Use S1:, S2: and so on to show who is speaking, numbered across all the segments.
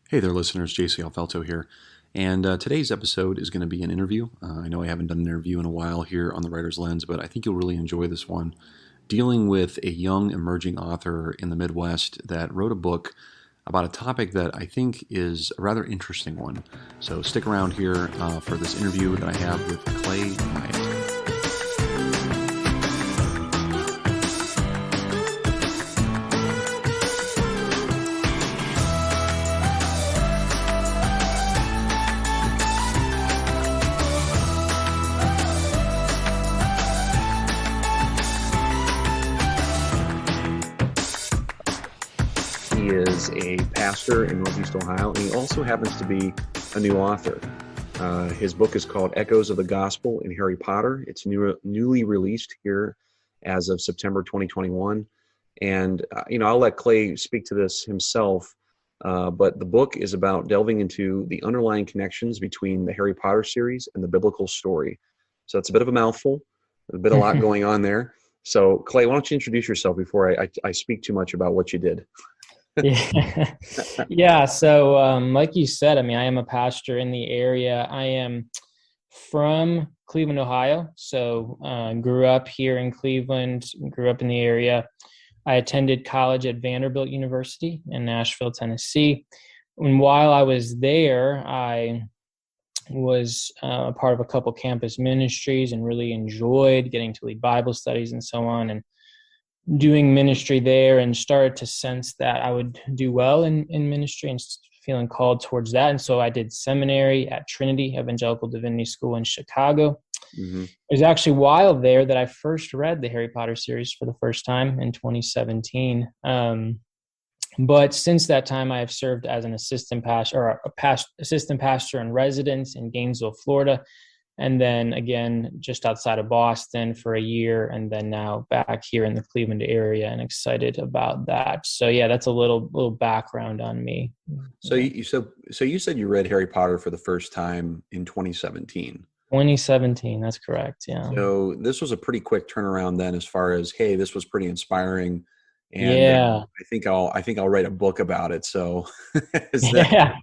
S1: Hey there, listeners. JC Alfelto here. And today's episode is going to be an interview. I know I haven't done an interview in a while here on the Writer's Lens, but I think you'll really enjoy this one. Dealing with a young emerging author in the Midwest that wrote a book about a topic that I think is a rather interesting one. So stick around here for this interview that I have with Clay Myatt. He is a pastor in Northeast Ohio, and he also happens to be a new author. His book is called Echoes of the Gospel in Harry Potter. It's newly released here as of September 2021. And, I'll let Clay speak to this himself, but the book is about delving into the underlying connections between the Harry Potter series and the biblical story. So it's a bit of a mouthful, a lot going on there. So, Clay, why don't you introduce yourself before I speak too much about what you did?
S2: Yeah. Yeah. So, like you said, I am a pastor in the area. I am from Cleveland, Ohio. So, grew up here in Cleveland, grew up in the area. I attended college at Vanderbilt University in Nashville, Tennessee. And while I was there, I was a part of a couple campus ministries and really enjoyed getting to lead Bible studies and so on. And doing ministry there, and started to sense that I would do well in ministry and feeling called towards that. And so I did seminary at Trinity Evangelical Divinity School in Chicago.
S1: Mm-hmm.
S2: It was actually while there that I first read the Harry Potter series for the first time in 2017. But since that time, I have served as an assistant pastor in residence in Gainesville, Florida. And then again, just outside of Boston for a year, and then now back here in the Cleveland area, and excited about that. So yeah, that's a little background on me.
S1: So you said you read Harry Potter for the first time in 2017.
S2: 2017, that's correct. Yeah.
S1: So this was a pretty quick turnaround then, as far as, hey, this was pretty inspiring, and
S2: Yeah.
S1: I think I'll write a book about it. So
S2: Yeah.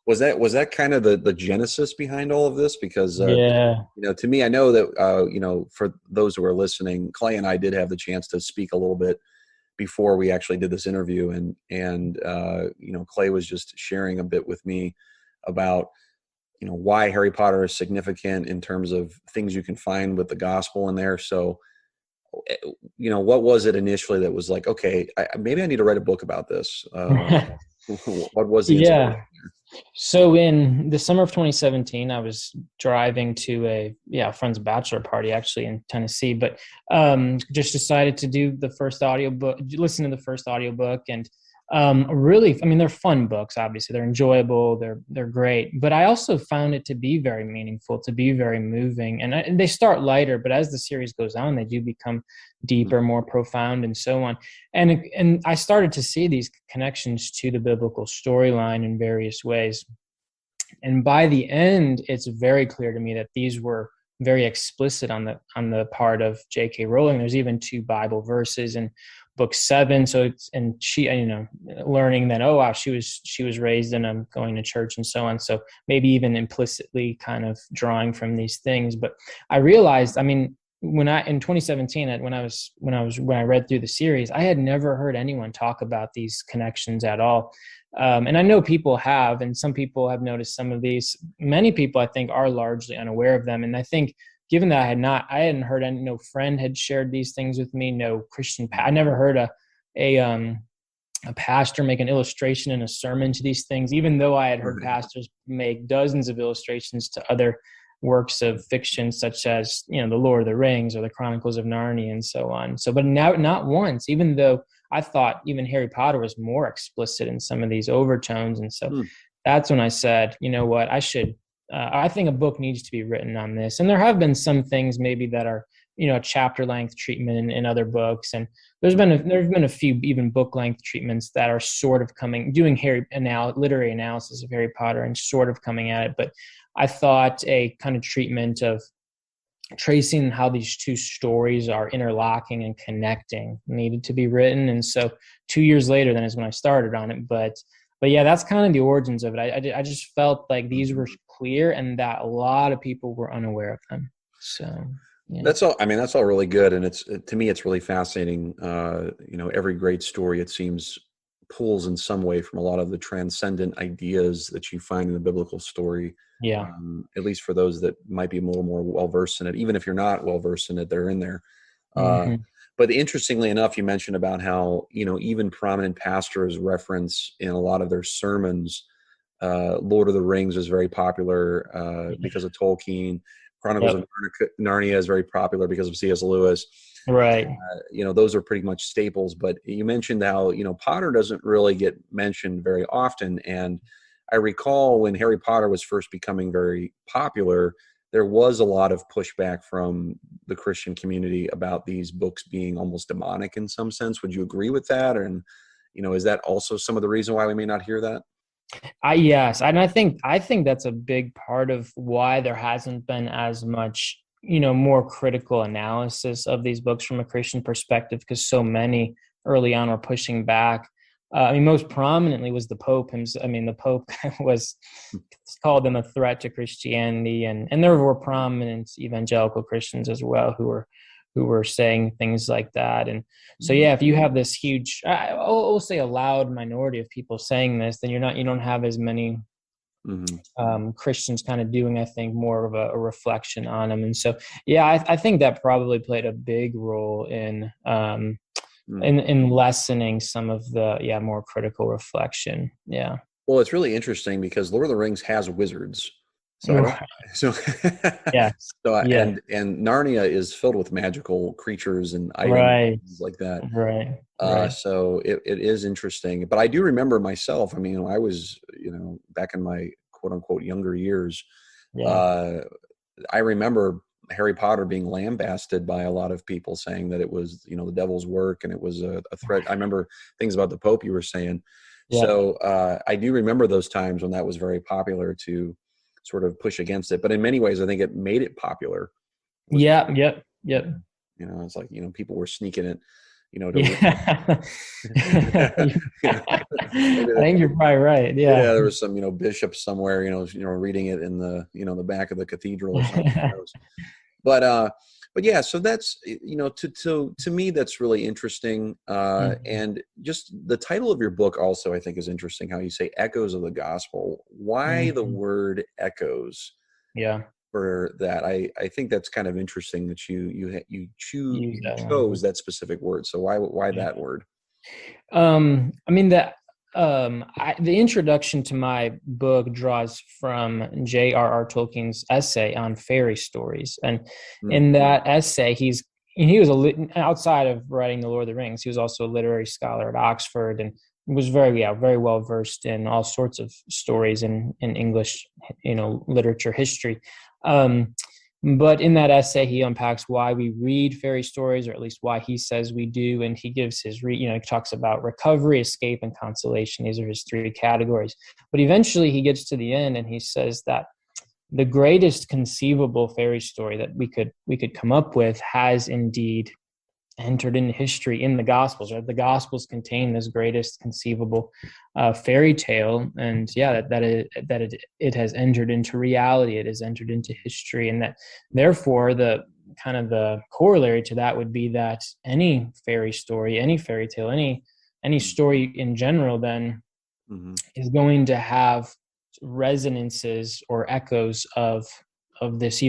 S1: was that kind of the genesis behind all of this? Because
S2: Yeah.
S1: to me, I know that for those who are listening, Clay and I did have the chance to speak a little bit before we actually did this interview, and Clay was just sharing a bit with me about why Harry Potter is significant in terms of things you can find with the gospel in there. So what was it initially that was like, okay, maybe I need to write a book about this? What was the inspiration there?
S2: So in the summer of 2017, I was driving to a friend's bachelor party actually in Tennessee, but just decided to listen to the first audiobook, and really, they're fun books. Obviously, they're enjoyable, they're great, but I also found it to be very meaningful, to be very moving, and they start lighter, but as the series goes on, they do become deeper, more profound, and so on. And I started to see these connections to the biblical storyline in various ways. And by the end, it's very clear to me that these were very explicit on the part of J.K. Rowling. There's even 2 Bible verses in book 7. So she, learning that, oh wow, she was raised in going to church and so on. So maybe even implicitly kind of drawing from these things. But I realized, in 2017, when I read through the series, I had never heard anyone talk about these connections at all. And I know people have, and some people have noticed some of these. Many people, I think, are largely unaware of them. And I think, given that I hadn't heard any, no friend had shared these things with me, no Christian, I never heard a pastor make an illustration in a sermon to these things, even though I had heard pastors make dozens of illustrations to other works of fiction, such as, The Lord of the Rings or the Chronicles of Narnia and so on. So, but now, not once, even though I thought even Harry Potter was more explicit in some of these overtones. And so that's when I said, you know what, I think a book needs to be written on this. And there have been some things maybe that are, chapter length treatment in other books. And there's been a few even book length treatments that are sort of doing literary analysis of Harry Potter and sort of coming at it. But I thought a kind of treatment of tracing how these 2 stories are interlocking and connecting needed to be written. And so 2 years later, then is when I started on it. But but yeah, that's kind of the origins of it. I just felt like these were clear and that a lot of people were unaware of them. So yeah.
S1: That's all. I mean, that's all really good, and to me, it's really fascinating. Every great story, it seems, pulls in some way from a lot of the transcendent ideas that you find in the biblical story.
S2: Yeah.
S1: At least for those that might be a little more well versed in it. Even if you're not well versed in it, they're in there.
S2: Mm-hmm.
S1: But interestingly enough, you mentioned about how even prominent pastors reference in a lot of their sermons. Lord of the Rings is very popular because of Tolkien. Chronicles of Narnia is very popular because of C.S. Lewis.
S2: Right.
S1: Those are pretty much staples. But you mentioned how, Potter doesn't really get mentioned very often. And I recall when Harry Potter was first becoming very popular, there was a lot of pushback from the Christian community about these books being almost demonic in some sense. Would you agree with that? And, is that also some of the reason why we may not hear that?
S2: Yes, and I think that's a big part of why there hasn't been as much, more critical analysis of these books from a Christian perspective, because so many early on were pushing back. Most prominently was the Pope himself. The Pope called them a threat to Christianity, and there were prominent evangelical Christians as well who were saying things like that. And so, yeah, if you have this huge, I'll say a loud minority of people saying this, then you don't have as many Christians kind of doing, I think, more of a reflection on them. And so, yeah, I think that probably played a big role in lessening some of the, more critical reflection. Yeah.
S1: Well, it's really interesting because Lord of the Rings has wizards. So
S2: yeah.
S1: And Narnia is filled with magical creatures and items things like that.
S2: Right.
S1: So it is interesting. But I do remember myself. I was, back in my quote unquote younger years.
S2: Yeah.
S1: I remember Harry Potter being lambasted by a lot of people, saying that it was, the devil's work and it was a threat. I remember things about the Pope you were saying. Yeah. So I do remember those times when that was very popular to sort of push against it. But in many ways, I think it made it popular.
S2: Yep.
S1: It's like, people were sneaking it,
S2: I think you're probably right. Yeah.
S1: Yeah. There was some, bishop somewhere, reading it in the, the back of the cathedral or something. But yeah, so that's, to me, that's really interesting. And just the title of your book also, I think, is interesting, how you say echoes of the gospel. Why the word echoes?
S2: Yeah.
S1: For that. I think that's kind of interesting that you chose that specific word. So why that word?
S2: The introduction to my book draws from J.R.R. Tolkien's essay on fairy stories, and in that essay, he was outside of writing the Lord of the Rings, he was also a literary scholar at Oxford, and was very well versed in all sorts of stories in English, literature, history. But in that essay, he unpacks why we read fairy stories, or at least why he says we do. And he gives he talks about recovery, escape, and consolation. These are his three categories. But eventually he gets to the end and he says that the greatest conceivable fairy story that we could come up with has indeed entered into history in the Gospels. Right? The Gospels contain this greatest conceivable fairy tale, and it has entered into reality. It has entered into history, and that therefore the kind of the corollary to that would be that any fairy story, any fairy tale, any story in general, then is going to have resonances or echoes of this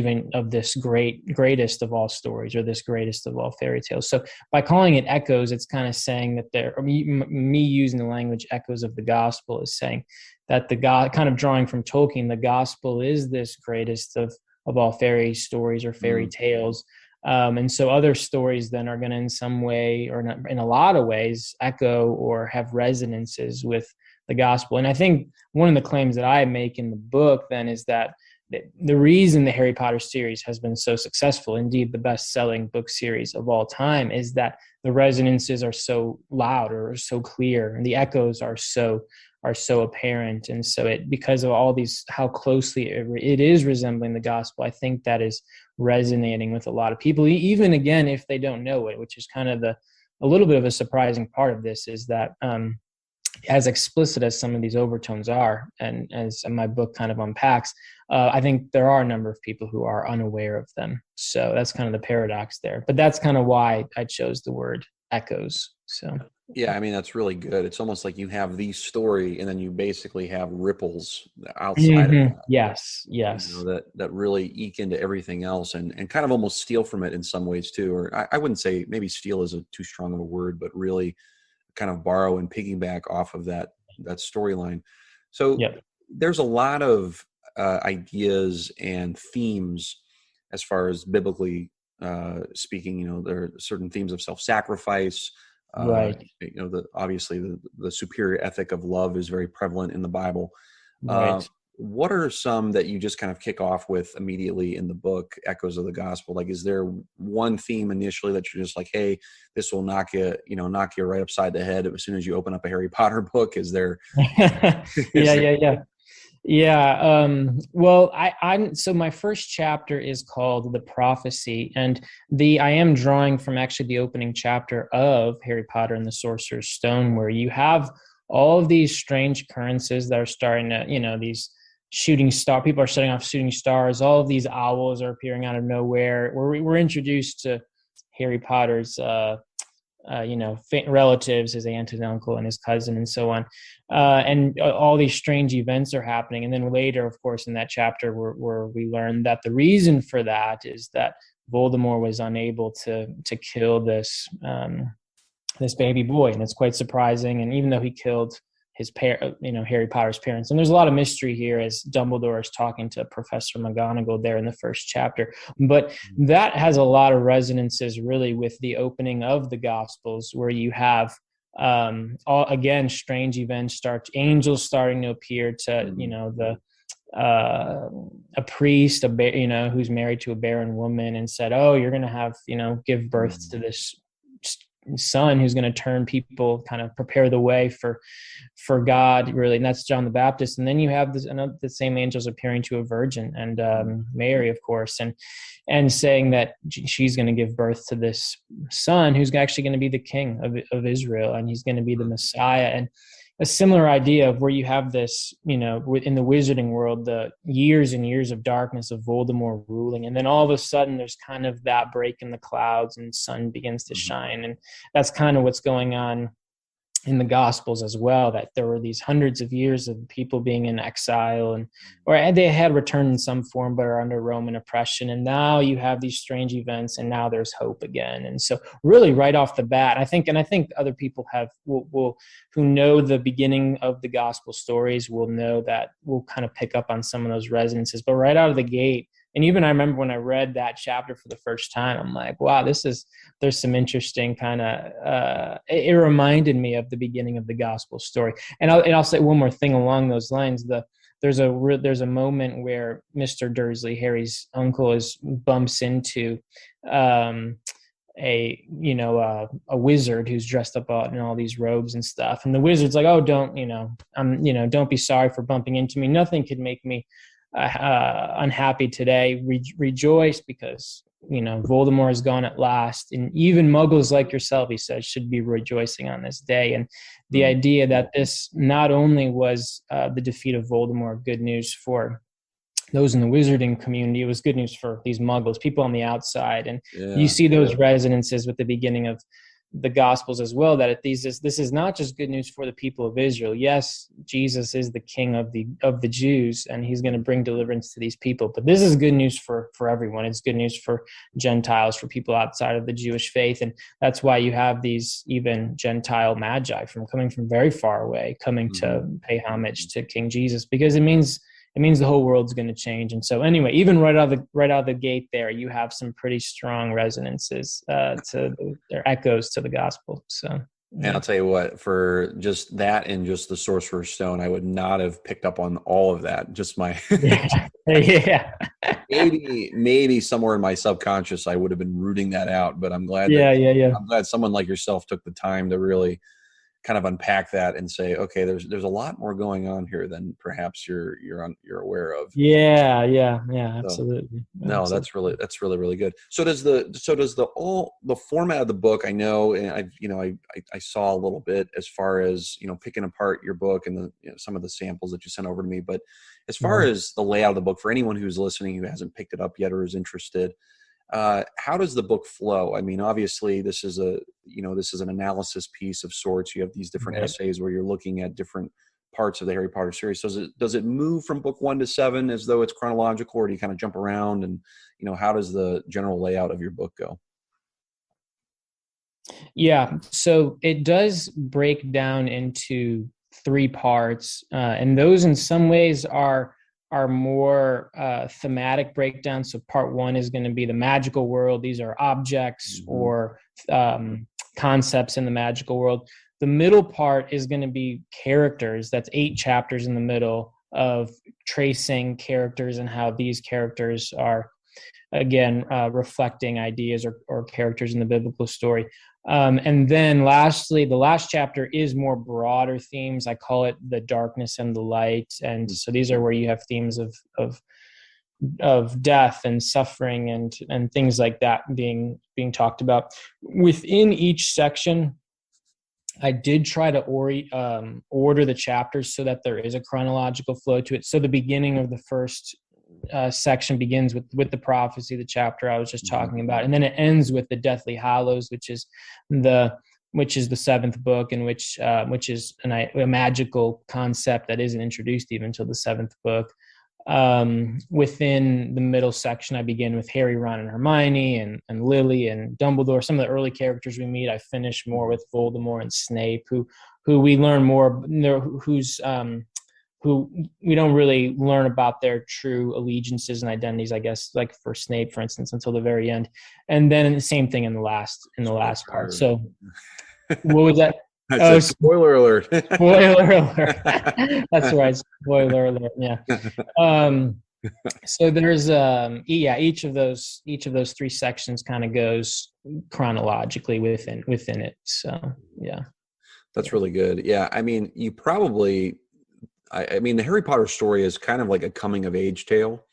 S2: greatest of all stories, or this greatest of all fairy tales. So by calling it echoes, it's kind of saying that me using the language echoes of the gospel is saying that kind of drawing from Tolkien, the gospel is this greatest of all fairy stories or fairy tales. And so other stories then are going to in some way, or not, in a lot of ways, echo or have resonances with the gospel. And I think one of the claims that I make in the book then is that the reason the Harry Potter series has been so successful, indeed the best-selling book series of all time, is that the resonances are so loud or so clear, and the echoes are so apparent. And so because of all these, how closely it is resembling the gospel, I think that is resonating with a lot of people, even again if they don't know it, which is kind of a little bit of a surprising part of this, is that as explicit as some of these overtones are, and as my book kind of unpacks, I think there are a number of people who are unaware of them. So that's kind of the paradox there. But that's kind of why I chose the word echoes. So
S1: Yeah, I mean, that's really good. It's almost like you have the story and then you basically have ripples outside of that,
S2: yes,
S1: you know,
S2: yes,
S1: that really eke into everything else and kind of almost steal from it in some ways too. Or I wouldn't say, maybe steal is too strong of a word, but really kind of borrow and piggyback off of that storyline. So
S2: yep,
S1: there's a lot of ideas and themes as far as biblically speaking. You know, there are certain themes of self-sacrifice.
S2: right,
S1: You know, obviously the superior ethic of love is very prevalent in the Bible. Uh,
S2: right.
S1: what are some that you just kind of kick off with immediately in the book, Echoes of the Gospel? Like, is there one theme initially that you're just like, hey, this will knock you right upside the head as soon as you open up a Harry Potter book? Is there,
S2: Yeah,
S1: is there,
S2: yeah, yeah. Yeah. Well, I'm so my first chapter is called The Prophecy, and I am drawing from actually the opening chapter of Harry Potter and the Sorcerer's Stone, where you have all of these strange occurrences that are starting to, these people are setting off shooting stars. All of these owls are appearing out of nowhere. We're introduced to Harry Potter's relatives, his aunt and uncle and his cousin and so on. And all these strange events are happening. And then later, of course, in that chapter where we learn that the reason for that is that Voldemort was unable to kill this baby boy. And it's quite surprising. And even though he killed Harry Potter's parents. And there's a lot of mystery here as Dumbledore is talking to Professor McGonagall there in the first chapter. But that has a lot of resonances really with the opening of the Gospels, where you have again strange events angels starting to appear to a priest, who's married to a barren woman, and said, "Oh, you're going to have give birth to this son who's going to turn people, kind of prepare the way for God, really." And that's John the Baptist. And then you have the same angels appearing to a virgin, and Mary, of course, and saying that she's going to give birth to this son who's actually going to be the king of Israel, and he's going to be the Messiah. And a similar idea of where you have this, in the wizarding world, the years and years of darkness of Voldemort ruling. And then all of a sudden there's kind of that break in the clouds and sun begins to shine. And that's kind of what's going on in the Gospels as well, that there were these hundreds of years of people being in exile, or they had returned in some form, but are under Roman oppression. And now you have these strange events, and now there's hope again. And so really right off the bat, I think other people who know the beginning of the Gospel stories will know that we'll kind of pick up on some of those resonances. But right out of the gate, and even I remember when I read that chapter for the first time, I'm like, wow, there's some interesting kind of, it reminded me of the beginning of the Gospel story. And I'll say one more thing along those lines. There's a moment where Mr. Dursley, Harry's uncle, bumps into a wizard who's dressed up in all these robes and stuff. And the wizard's like, "Oh, don't be sorry for bumping into me. Nothing could make me unhappy today. Rejoice, because Voldemort is gone at last, and even muggles like yourself," he says, "should be rejoicing on this day." And the idea that this not only was the defeat of Voldemort good news for those in the wizarding community, it was good news for these muggles, people on the outside. And you see those resonances with the beginning of the Gospels as well, that this is not just good news for the people of Israel. Yes, Jesus is the King of the Jews, and he's going to bring deliverance to these people, but this is good news for everyone. It's good news for Gentiles, for people outside of the Jewish faith. And that's why you have these even Gentile magi coming from very far away, coming to pay homage to King Jesus, because it means the whole world's going to change. And so anyway, even right out of the gate there, you have some pretty strong resonances their echoes to the gospel. So, yeah.
S1: And I'll tell you what, for just that and just the Sorcerer's Stone, I would not have picked up on all of that. Just my
S2: yeah.
S1: maybe somewhere in my subconscious, I would have been rooting that out, but I'm glad
S2: Yeah.
S1: I'm glad someone like yourself took the time to really kind of unpack that and say, okay, there's a lot more going on here than perhaps you're aware of.
S2: Yeah,
S1: So,
S2: absolutely.
S1: no, that's really good. So does the format of the book, I know, and I saw a little bit as far as, picking apart your book and some of the samples that you sent over to me, but as far as the layout of the book, for anyone who's listening who hasn't picked it up yet or is interested, how does the book flow? I mean, obviously this is an analysis piece of sorts. You have these different essays where you're looking at different parts of the Harry Potter series. So does it move from book 1 to 7 as though it's chronological, or do you kind of jump around, and, how does the general layout of your book go?
S2: Yeah. So it does break down into 3 parts. And those in some ways are more thematic breakdowns. So part 1 is going to be the magical world. These are objects or concepts in the magical world. The middle part is going to be characters. That's 8 chapters in the middle of tracing characters and how these characters are, again, reflecting ideas or characters in the biblical story. And then lastly, the last chapter is more broader themes. I call it the darkness and the light. And so these are where you have themes of death and suffering and things like that being talked about. Within each section, I did try to order the chapters so that there is a chronological flow to it. So the beginning of the first section begins with the prophecy, the chapter I was just talking about, and then it ends with the Deathly Hallows, which is the 7th book, and which is a magical concept that isn't introduced even until the 7th book. Within the middle section, I begin with Harry, Ron, and Hermione, and Lily and Dumbledore. Some of the early characters we meet. I finish more with Voldemort and Snape, who we learn more, who we don't really learn about their true allegiances and identities, I guess, like for Snape, for instance, until the very end. And then the same thing in the last part. So what was that?
S1: Spoiler alert.
S2: Spoiler alert. That's right. Spoiler alert. Yeah. So there's each of those 3 sections kind of goes chronologically within it. So yeah.
S1: That's really good. Yeah. I mean, you probably, I mean, the Harry Potter story is kind of like a coming of age tale.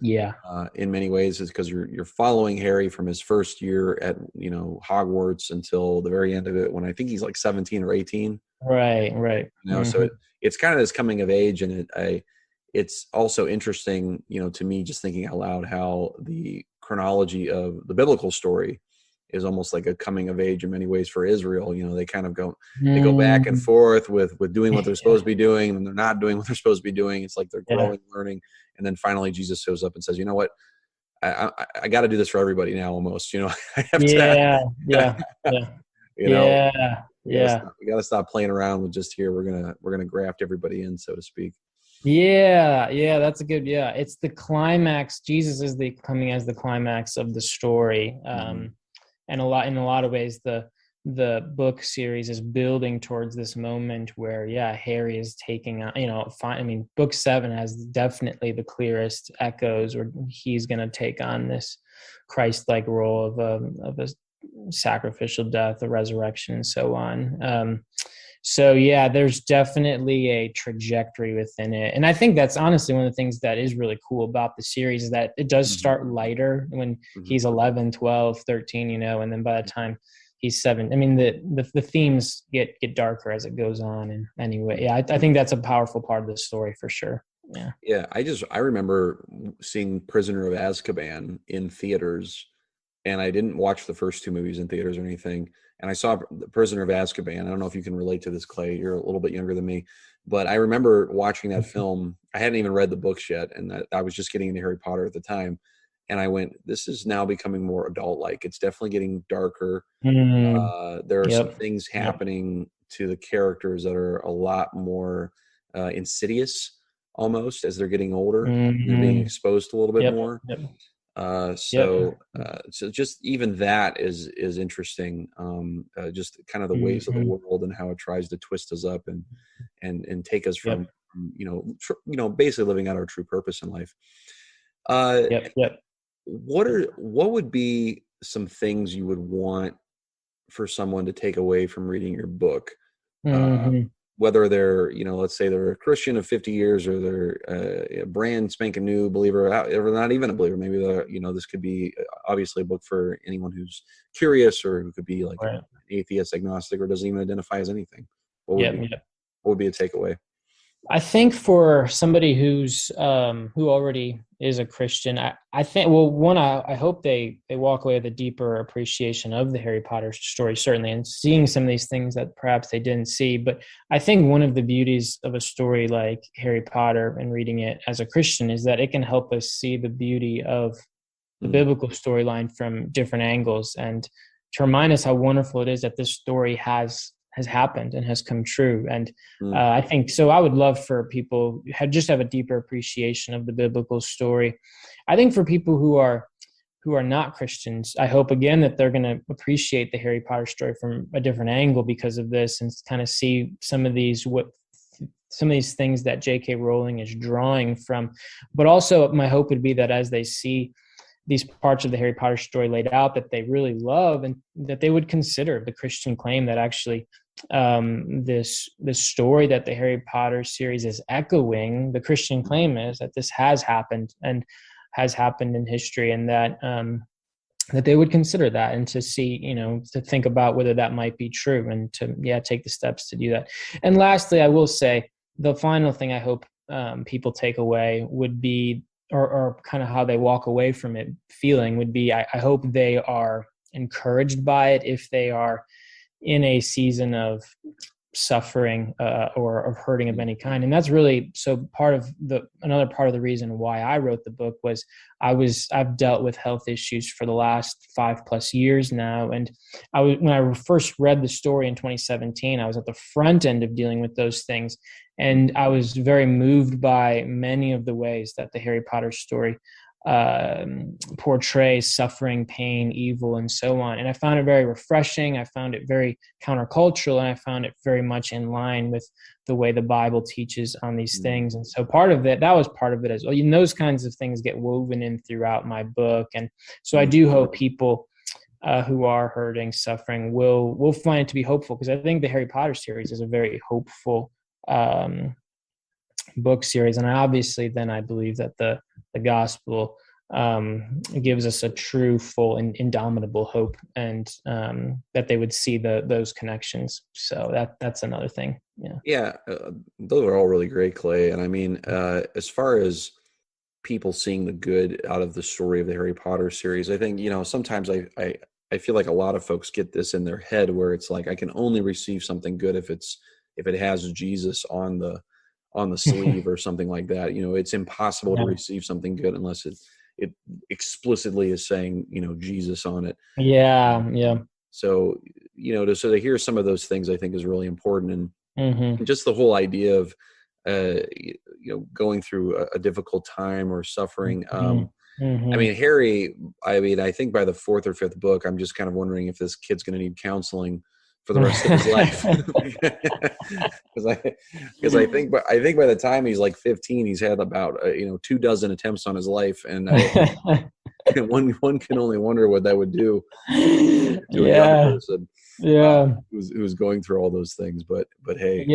S2: Yeah.
S1: In many ways, is because you're following Harry from his first year at Hogwarts until the very end of it, when I think he's like 17 or 18.
S2: Right.
S1: So it's kind of this coming of age, and it's also interesting, to me, just thinking out loud, how the chronology of the biblical story is almost like a coming of age in many ways for Israel. They kind of go back and forth with doing what they're supposed to be doing, and they're not doing what they're supposed to be doing. It's like they're growing, learning. And then finally Jesus shows up and says, you know what, I got to do this for everybody now, almost, I have to. We got to stop playing around with just here. We're going to graft everybody in, so to speak.
S2: Yeah, that's a good, it's the climax. Jesus is coming as the climax of the story. And in a lot of ways, the book series is building towards this moment where, Harry is taking on, book 7 has definitely the clearest echoes where he's going to take on this Christ-like role of a sacrificial death, a resurrection, and so on. So there's definitely a trajectory within it. And I think that's honestly one of the things that is really cool about the series, is that it does start lighter when he's 11, 12, 13, and then by the time he's 7, I mean, the themes get darker as it goes on. And anyway, I think that's a powerful part of the story for sure.
S1: Yeah. I remember seeing Prisoner of Azkaban in theaters, and I didn't watch the first 2 movies in theaters or anything. And I saw The Prisoner of Azkaban. I don't know if you can relate to this, Clay. You're a little bit younger than me. But I remember watching that film. I hadn't even read the books yet, and I was just getting into Harry Potter at the time. And I went, this is now becoming more adult-like. It's definitely getting darker. There are some things happening to the characters that are a lot more insidious, almost, as they're getting older. They're being exposed to a little bit more. So just even that is interesting. Just kind of the ways of the world and how it tries to twist us up and take us from basically living out our true purpose in life. What would be some things you would want for someone to take away from reading your book
S2: Hmm.
S1: whether they're, let's say they're a Christian of 50 years, or they're a brand spanking new believer, or not even a believer. Maybe this could be obviously a book for anyone who's curious, or who could be like
S2: Right.
S1: an atheist, agnostic, or doesn't even identify as anything. What would
S2: Yep.
S1: be
S2: Yep.
S1: what would be a takeaway?
S2: I think for somebody who already is a Christian, I think, well, one, I hope they walk away with a deeper appreciation of the Harry Potter story, certainly, and seeing some of these things that perhaps they didn't see. But I think one of the beauties of a story like Harry Potter, and reading it as a Christian, is that it can help us see the beauty of the
S1: Mm,
S2: biblical storyline from different angles, and to remind us how wonderful it is that this story has happened and has come true. And
S1: mm,
S2: I think so. I would love for people just have a deeper appreciation of the biblical story. I think for people who are not Christians, I hope again that they're going to appreciate the Harry Potter story from a different angle because of this, and kind of see some of these things that J.K. Rowling is drawing from. But also, my hope would be that as they see these parts of the Harry Potter story laid out that they really love, and that they would consider the Christian claim that actually this story that the Harry Potter series is echoing, the Christian claim is that this has happened and has happened in history, and that that they would consider that, and to see, to think about whether that might be true, and to take the steps to do that. And lastly, I will say the final thing I hope people take away would be, or kind of how they walk away from it feeling, would be, I hope they are encouraged by it if they are in a season of suffering or of hurting of any kind. And that's really, so another part of the reason why I wrote the book was I've dealt with health issues for the last 5+ years now. And when I first read the story in 2017, I was at the front end of dealing with those things. And I was very moved by many of the ways that the Harry Potter story portrays suffering, pain, evil, and so on. And I found it very refreshing. I found it very countercultural, and I found it very much in line with the way the Bible teaches on these things. And so that was part of it as well. Those kinds of things get woven in throughout my book. And so I do hope people who are hurting, suffering, will find it to be hopeful, because I think the Harry Potter series is a very hopeful book series. And obviously then I believe that the gospel gives us a true, full, and indomitable hope, and that they would see those connections. So that's another thing.
S1: Yeah, those are all really great, Clay. And I mean, as far as people seeing the good out of the story of the Harry Potter series, I think, sometimes I feel like a lot of folks get this in their head where it's like, I can only receive something good if it has Jesus on the sleeve or something like that. It's impossible to receive something good unless it explicitly is saying, Jesus on it.
S2: Yeah. Yeah.
S1: So, to hear some of those things, I think is really important. And
S2: Mm-hmm.
S1: just the whole idea of, going through a difficult time or suffering.
S2: Mm-hmm.
S1: I mean, Harry, I think by the 4th or 5th book, I'm just kind of wondering if this kid's going to need counseling for the rest of his life. Because I think by the time he's like 15, he's had about 24 attempts on his life, and one can only wonder what that would do to a young person, who's going through all those things. But hey,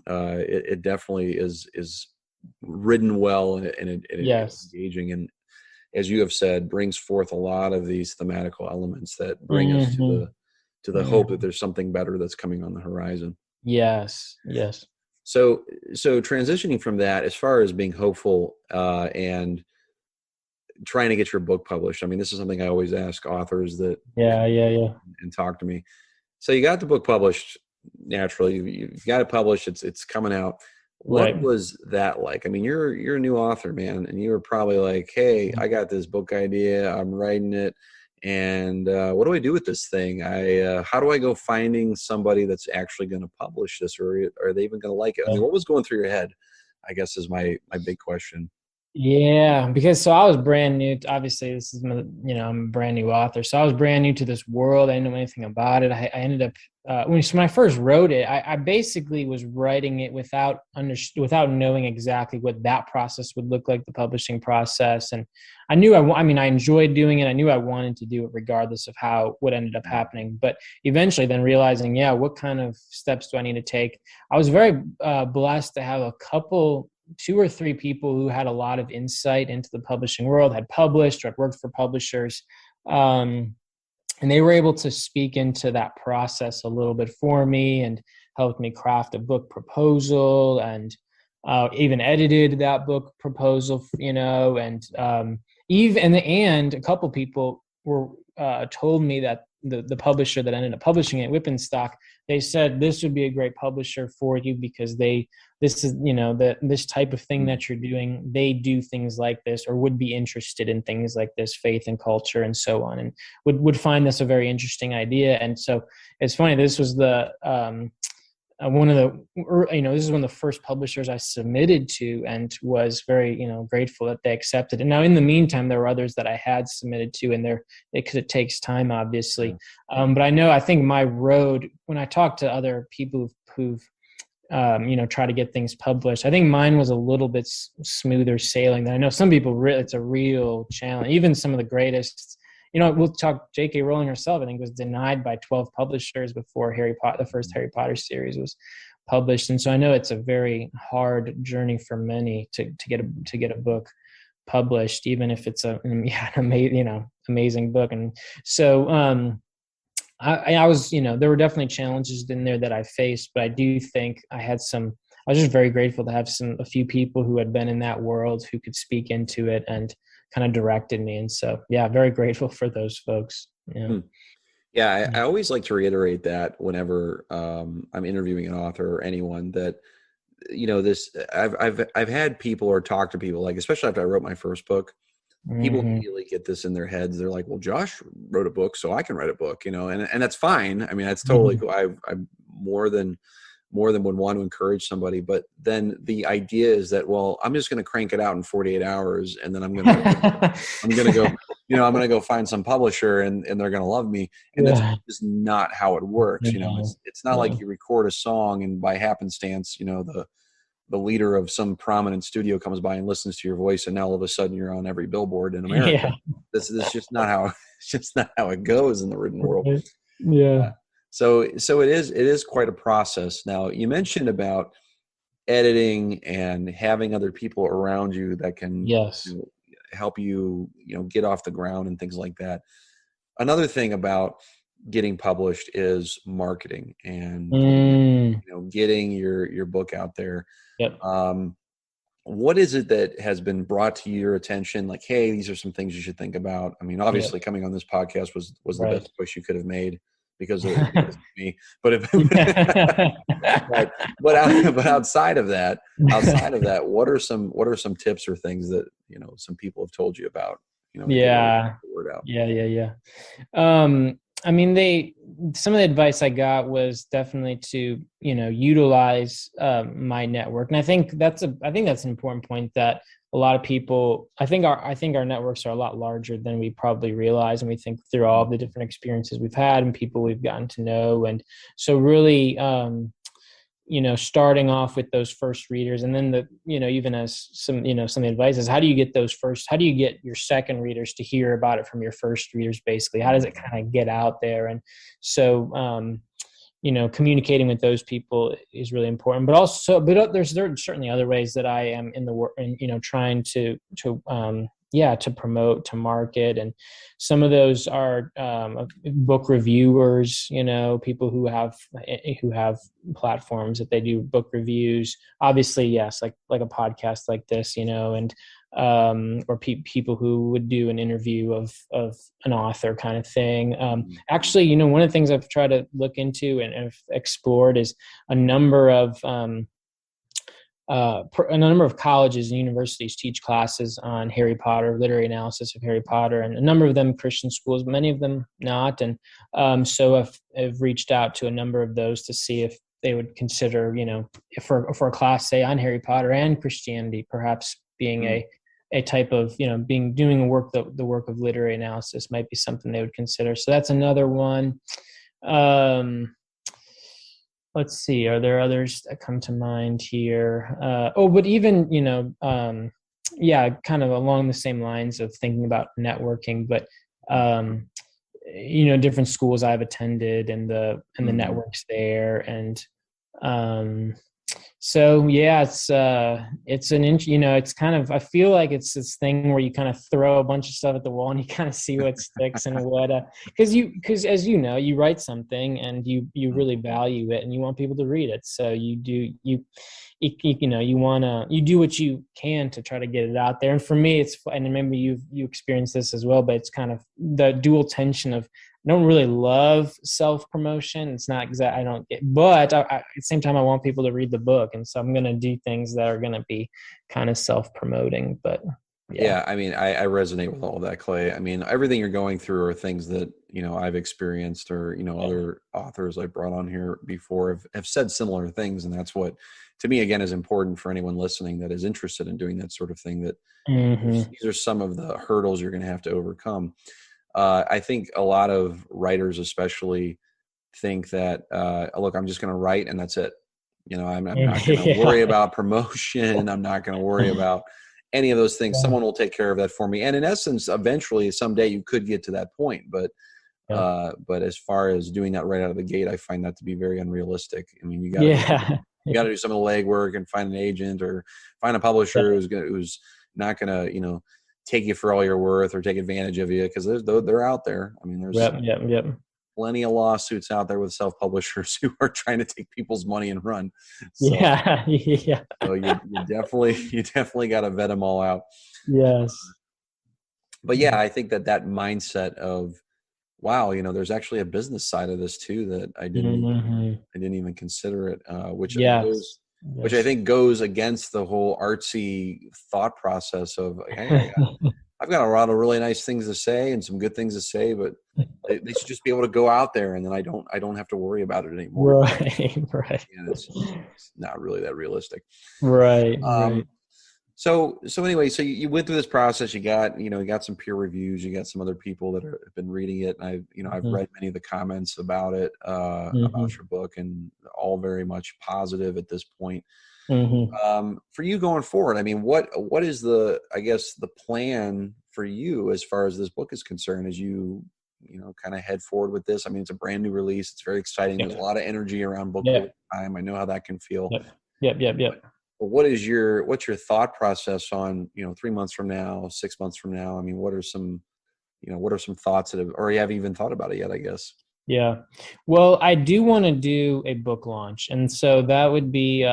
S1: it definitely is written well, and it's engaging, and as you have said, brings forth a lot of these thematical elements that bring us to the hope that there's something better that's coming on the horizon.
S2: Yes.
S1: So transitioning from that, as far as being hopeful and trying to get your book published, I mean, this is something I always ask authors that and talk to me. So you got the book published. Naturally, you've got it published. It's coming out. What was that like? I mean, you're a new author, man, and you were probably like, hey, I got this book idea, I'm writing it, and what do I do with this thing? How do I go finding somebody that's actually going to publish this, or are they even going to like it? I mean, what was going through your head, I guess, is my big question.
S2: Yeah, because I was brand new. Obviously, this is I'm a brand new author, so I was brand new to this world. I didn't know anything about it. I ended up when I first wrote it, I basically was writing it without knowing exactly what that process would look like, the publishing process. And I knew I enjoyed doing it. I knew I wanted to do it regardless of what ended up happening. But eventually then realizing, what kind of steps do I need to take? I was very blessed to have two or three people who had a lot of insight into the publishing world, had published or had worked for publishers. And they were able to speak into that process a little bit for me and helped me craft a book proposal, and even edited that book proposal, and and a couple people were told me that the publisher that ended up publishing it, Whippenstock, they said this would be a great publisher for you because this type of thing that you're doing, they do things like this or would be interested in things like this, faith and culture and so on, and would find this a very interesting idea. And so it's funny, this was this is one of the first publishers I submitted to, and was very, grateful that they accepted. And now in the meantime, there were others that I had submitted to, and because it takes time, obviously. But I think my road, when I talk to other people who've try to get things published, I think mine was a little bit smoother sailing than I know some people. It's a real challenge. Even some of the greatest, we'll talk. J.K. Rowling herself, I think, was denied by 12 publishers before the first Harry Potter series was published. And so I know it's a very hard journey for many to get a book published, even if it's an amazing book. And so I was, there were definitely challenges in there that I faced, but I do think I was just very grateful to have a few people who had been in that world who could speak into it and kind of directed me. And so, very grateful for those folks.
S1: Yeah. I always like to reiterate that whenever I'm interviewing an author or anyone that, I've had people or talked to people, like, especially after I wrote my first book, people immediately get this in their heads. They're like, well, Josh wrote a book, so I can write a book, and that's fine. I mean, that's totally cool. I more than would want to encourage somebody. But then the idea is that, well, I'm just going to crank it out in 48 hours. And then I'm going to go find some publisher and they're going to love me. And that's just not how it works. It's not like you record a song and by happenstance, the leader of some prominent studio comes by and listens to your voice, and now all of a sudden you're on every billboard in America. Yeah. This is just not how it goes in the written world.
S2: Yeah.
S1: So it is quite a process. Now, you mentioned about editing and having other people around you that can help you, get off the ground and things like that. Another thing about getting published is marketing and getting your book out there.
S2: Yep.
S1: What is it that has been brought to your attention? Like, hey, these are some things you should think about. I mean, obviously coming on this podcast was the best push you could have made because of me. But but outside of that, what are some tips or things that, some people have told you about, get the word out?
S2: Yeah. Some of the advice I got was definitely to, utilize my network. And I think that's an important point, that a lot of people, I think our networks are a lot larger than we probably realize. And we think through all of the different experiences we've had and people we've gotten to know. And so really, starting off with those first readers, and then even as some of the advice is, how do you get your second readers to hear about it from your first readers? Basically, how does it kind of get out there? And so, communicating with those people is really important, but there's certainly other ways that I am in the work and, trying to promote, to market. And some of those are book reviewers, people who have platforms that they do book reviews. Obviously, yes, like a podcast like this, and or people who would do an interview of an author kind of thing. Actually, one of the things I've tried to look into and have explored is a number of colleges and universities teach classes on Harry Potter, literary analysis of Harry Potter, and a number of them Christian schools, many of them not. And so I've reached out to a number of those to see if they would consider, if for a class, say, on Harry Potter and Christianity, perhaps being a type of, doing the work of literary analysis might be something they would consider. So that's another one. let's see, are there others that come to mind here? But even, yeah, kind of along the same lines of thinking about networking, but, different schools I've attended and the
S1: Mhm.
S2: networks there. And, um, so yeah, it's it's kind of, I feel like it's this thing where you kind of throw a bunch of stuff at the wall and you kind of see what sticks and what, because as you know, you write something and you really value it and you want people to read it. So you do what you can to try to get it out there. And for me, and maybe you experienced this as well, but it's kind of the dual tension of, I don't really love self promotion. It's not exact. I don't get, but at the same time, I want people to read the book, and so I'm going to do things that are going to be kind of self promoting. But yeah,
S1: Yeah, I mean, I resonate with all that, Clay. I mean, everything you're going through are things that, I've experienced, or,
S2: yeah,
S1: other authors I brought on here before have said similar things. And that's what, to me, again, is important for anyone listening that is interested in doing that sort of thing, that
S2: hmm
S1: these are some of the hurdles you're going to have to overcome. I think a lot of writers, especially, think that, look, I'm just going to write and that's it. I'm not going to worry
S2: yeah,
S1: about promotion. I'm not going to worry about any of those things.
S2: yeah,
S1: Someone will take care of that for me. And in essence, eventually, someday you could get to that point.
S2: yeah,
S1: But as far as doing that right out of the gate, I find that to be very unrealistic. I mean, you got to do
S2: yeah,
S1: you got to do some of the legwork and find an agent or find a publisher who's not going to take you for all you're worth or take advantage of you, because they're out there. I mean, there's
S2: yep, yep, yep.
S1: plenty of lawsuits out there with self-publishers who are trying to take people's money and run. So,
S2: Yeah, yeah,
S1: so you definitely got to vet them all out.
S2: yes,
S1: But yeah, I think that mindset of, wow, there's actually a business side of this too that
S2: hmm
S1: I didn't even consider it,
S2: yes,
S1: which I
S2: yes.
S1: think goes against the whole artsy thought process of, hey, I've got a lot of really nice things to say and some good things to say, but they should just be able to go out there, and then I don't have to worry about it anymore.
S2: Right, right,
S1: And it's not really that realistic.
S2: right,
S1: Um,
S2: right.
S1: so anyway, so you went through this process. You got some peer reviews. You got some other people that have been reading it, and I've
S2: Mhm,
S1: read many of the comments about it, about
S2: mhm,
S1: your book, and all very much positive at this point.
S2: mhm.
S1: For you going forward, I mean, what is I guess the plan for you as far as this book is concerned, as kind of head forward with this? I mean, it's a brand new release. It's very exciting. There's a
S2: Yep,
S1: lot of energy around book release
S2: yep,
S1: time. I know how that can feel.
S2: yep, yep, yep, yep.
S1: But what's your thought process on, 3 months from now, 6 months from now? I mean, what are some thoughts or you haven't even thought about it yet, I guess.
S2: Yeah. Well, I do want to do a book launch. And so that would be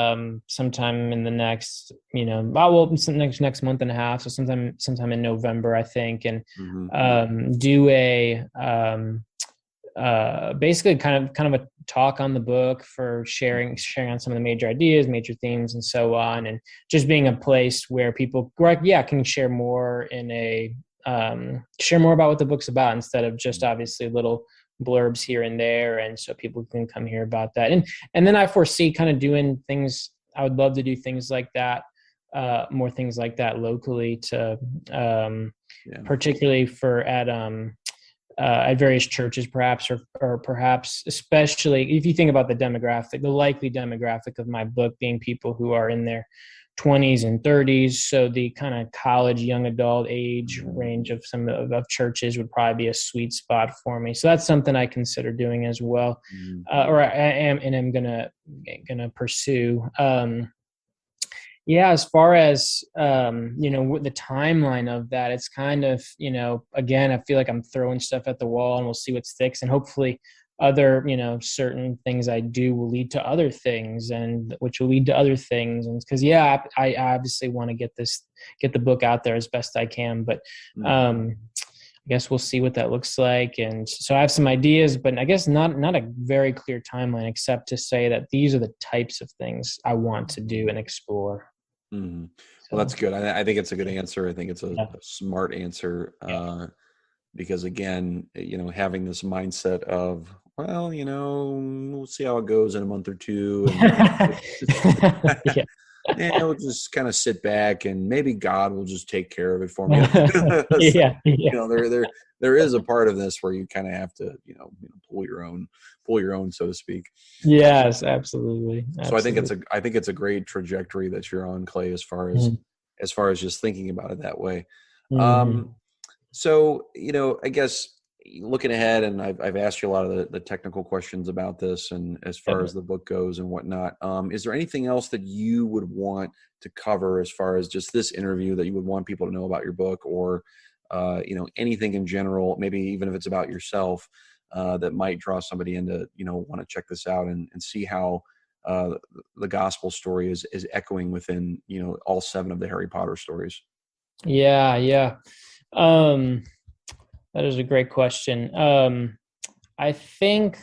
S2: sometime in the next, next month and a half. So sometime in November, I think, and
S1: Hmm.
S2: do a basically kind of a talk on the book for sharing on some of the major ideas, major themes, and so on, and just being a place where people, can share more about what the book's about instead of just obviously little blurbs here and there, and so people can come hear about that. And then I foresee kind of doing things. I would love to do things like that, more things like that locally, to
S1: Yeah.
S2: particularly at various churches, perhaps, or perhaps especially if you think about the likely demographic of my book being people who are in their 20s and 30s. So the kind of college, young adult age range of some of churches would probably be a sweet spot for me. So that's something I consider doing as well,
S1: Mhm.
S2: or I am and I'm gonna pursue. Yeah, as far as the timeline of that, it's kind of, again, I feel like I'm throwing stuff at the wall and we'll see what sticks, and hopefully other, certain things I do will lead to other things, and which will lead to other things. And because I obviously want to get the book out there as best I can, but
S1: Mhm.
S2: I guess we'll see what that looks like. And so I have some ideas, but I guess not a very clear timeline, except to say that these are the types of things I want to do and explore.
S1: Mhm. Well, that's
S2: So
S1: good. I think it's a good answer. I think it's a
S2: yeah,
S1: smart answer,
S2: yeah.
S1: because again, having this mindset of, well, we'll see how it goes in a month or two, and
S2: Yeah.
S1: we'll just kind of sit back and maybe God will just take care of it for me. So,
S2: Yeah, yeah.
S1: there is a part of this where you kind of have to, pull your own, so to speak.
S2: Yes, absolutely.
S1: So I think
S2: Absolutely.
S1: it's a great trajectory that you're on, Clay,
S2: Mhm.
S1: as far as just thinking about it that way. Um,
S2: Mhm.
S1: so, I guess looking ahead, and I've asked you a lot of the technical questions about this, and as far
S2: Yeah.
S1: as the book goes and whatnot, is there anything else that you would want to cover as far as just this interview that you would want people to know about your book, or anything in general, maybe even if it's about yourself, that might draw somebody into want to check this out and see how uh, the gospel story is echoing within all 7 of the Harry Potter stories.
S2: Yeah, yeah. Um, that is a great question. I think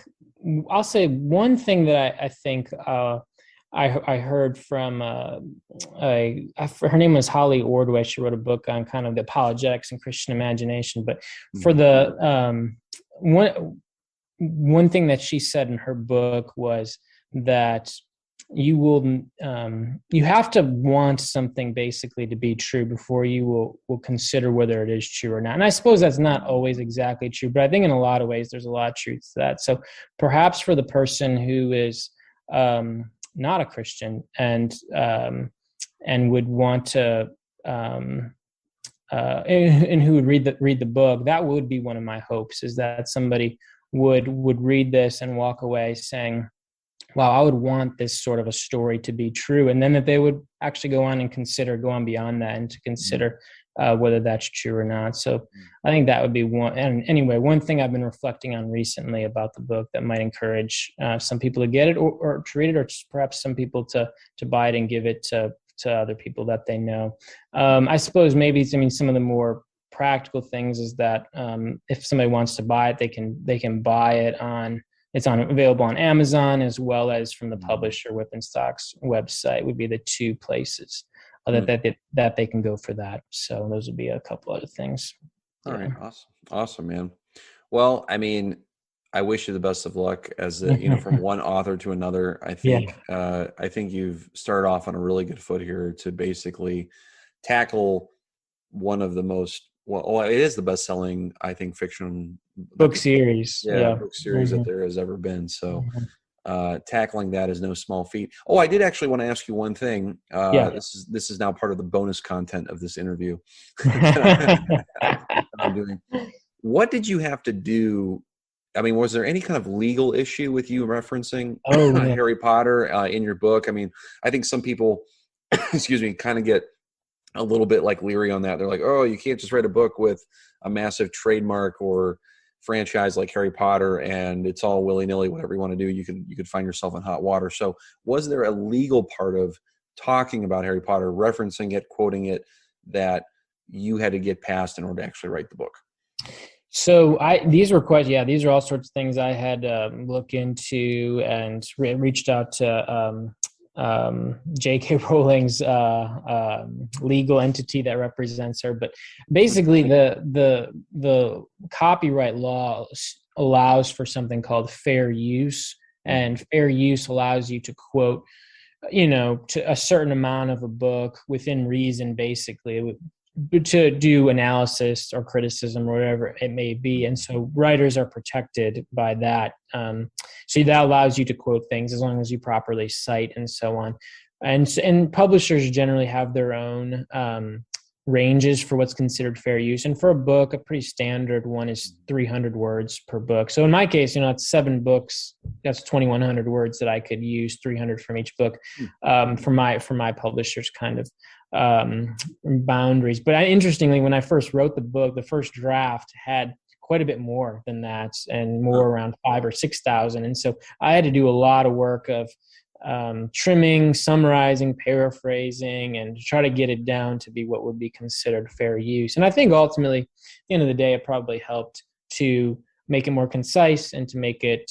S2: I'll say one thing that I think I heard from her name was Holly Ordway. She wrote a book on kind of the apologetics and Christian imagination. But for
S1: Mhm.
S2: the one thing that she said in her book was that you have to want something basically to be true before you will consider whether it is true or not. And I suppose that's not always exactly true, but I think in a lot of ways there's a lot of truth to that. So perhaps for the person who is not a Christian and would want to and who would read the book, that would be one of my hopes, is that somebody would read this and walk away saying, wow, I would want this sort of a story to be true. And then that they would actually go on beyond that and to consider whether that's true or not. So I think that would be one. And anyway, one thing I've been reflecting on recently about the book that might encourage some people to get it or to read it, or perhaps some people to buy it and give it to other people that they know. I suppose maybe, some of the more practical things is that if somebody wants to buy it, they can buy it it's available on Amazon as well as from the publisher. Whip and Stock's website would be the 2 places that they can go for that. So those would be a couple other things.
S1: All
S2: Yeah.
S1: right. Awesome, man. Well, I wish you the best of luck as from one author to another.
S2: Yeah.
S1: I think you've started off on a really good foot here to basically tackle one of the most, it is the best-selling, I think, fiction
S2: Book series. Yeah.
S1: book series that there has ever been. So
S2: Mhm.
S1: tackling that is no small feat. Oh, I did actually want to ask you one thing.
S2: Yeah.
S1: This is now part of the bonus content of this interview that I'm doing. What did you have to do? Was there any kind of legal issue with you referencing
S2: Oh, yeah.
S1: Harry Potter in your book? I think some people, excuse me, kind of get a little bit like leery on that. They're like, oh, you can't just write a book with a massive trademark or franchise like Harry Potter and it's all willy-nilly, whatever you want to do. You could find yourself in hot water. So was there a legal part of talking about Harry Potter, referencing it, quoting it, that you had to get past in order to actually write the book?
S2: So these are all sorts of things I had look into and reached out to J.K. Rowling's legal entity that represents her. But basically, the copyright law allows for something called fair use, and fair use allows you to quote, to a certain amount of a book within reason, basically, to do analysis or criticism or whatever it may be. And so writers are protected by that. So that allows you to quote things as long as you properly cite and so on. And publishers generally have their own ranges for what's considered fair use. And for a book, a pretty standard one is 300 words per book. So in my case, it's 7 books. That's 2,100 words that I could use, 300 from each book, for my publisher's kind of boundaries. But interestingly, when I first wrote the book, the first draft had quite a bit more than that, and more around 5,000 or 6,000. And so I had to do a lot of work of trimming, summarizing, paraphrasing, and try to get it down to be what would be considered fair use. And I think ultimately, at the end of the day, it probably helped to make it more concise and to make it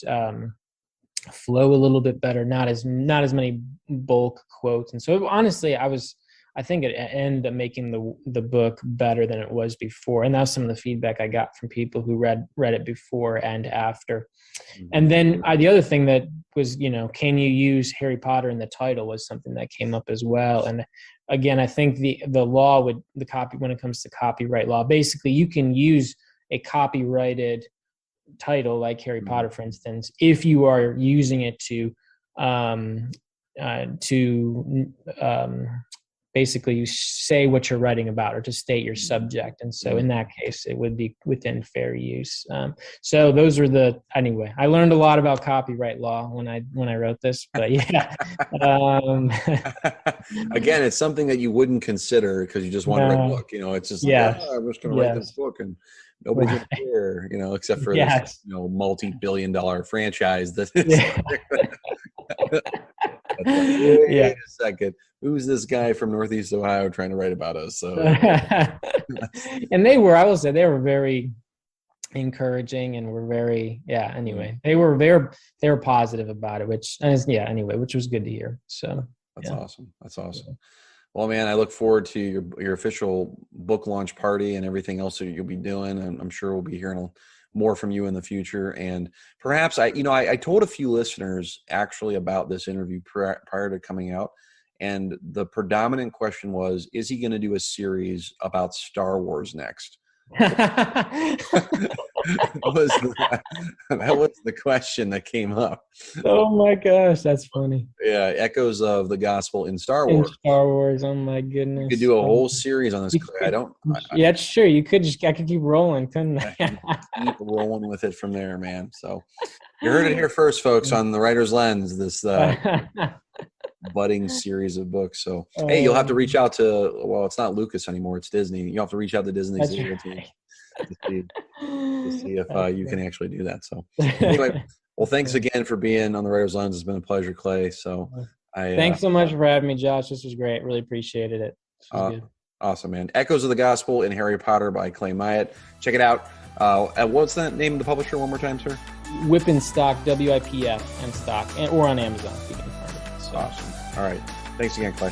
S2: flow a little bit better, not as many bulk quotes. And so honestly, I was I think it ended up making the book better than it was before. And that was some of the feedback I got from people who read it before and after. And then the other thing that was, can you use Harry Potter in the title was something that came up as well. And again, I think the law when it comes to copyright law, basically you can use a copyrighted title like Harry Potter, for instance, if you are using it to basically say what you're writing about or to state your subject. And so in that case, it would be within fair use. So those are anyway, I learned a lot about copyright law when I wrote this, but yeah.
S1: Again, it's something that you wouldn't consider because you just want to write a book, it's just like, I'm just going to write this book and nobody's going to care, except for this, multi-billion-dollar franchise that is wait a second, who's this guy from Northeast Ohio trying to write about us? So
S2: and I will say they were very encouraging and were very anyway, they were positive about it, which was good to hear. So
S1: that's awesome. Well, man, I look forward to your official book launch party and everything else that you'll be doing, and I'm sure we'll be hearing more from you in the future. And perhaps I told a few listeners actually about this interview prior to coming out, and the predominant question was, is he going to do a series about Star Wars next? That was the question that came up.
S2: Oh my gosh, that's funny.
S1: Yeah, echoes of the gospel in Star Wars.
S2: Oh my goodness.
S1: You could do a whole series on this.
S2: Yeah, it's true. I could keep rolling, couldn't I?
S1: Keep rolling with it from there, man. So you heard it here first, folks, on The Writer's Lens, this budding series of books. So hey, you'll have to reach out to, well, it's not Lucas anymore, it's Disney. You'll have to reach out to Disney's legal team to see if you can actually do that. So anyway, well, thanks again for being on The Writer's Lens. It's been a pleasure, Clay. So
S2: thanks so much for having me, Josh. This was great. Really appreciated it. This was good.
S1: Awesome, man. Echoes of the Gospel in Harry Potter by Clay Myatt. Check it out. What's the name of the publisher one more time, sir?
S2: Whip and Stock, WIPF and Stock, or on Amazon. So.
S1: Awesome. All right. Thanks again, Clay.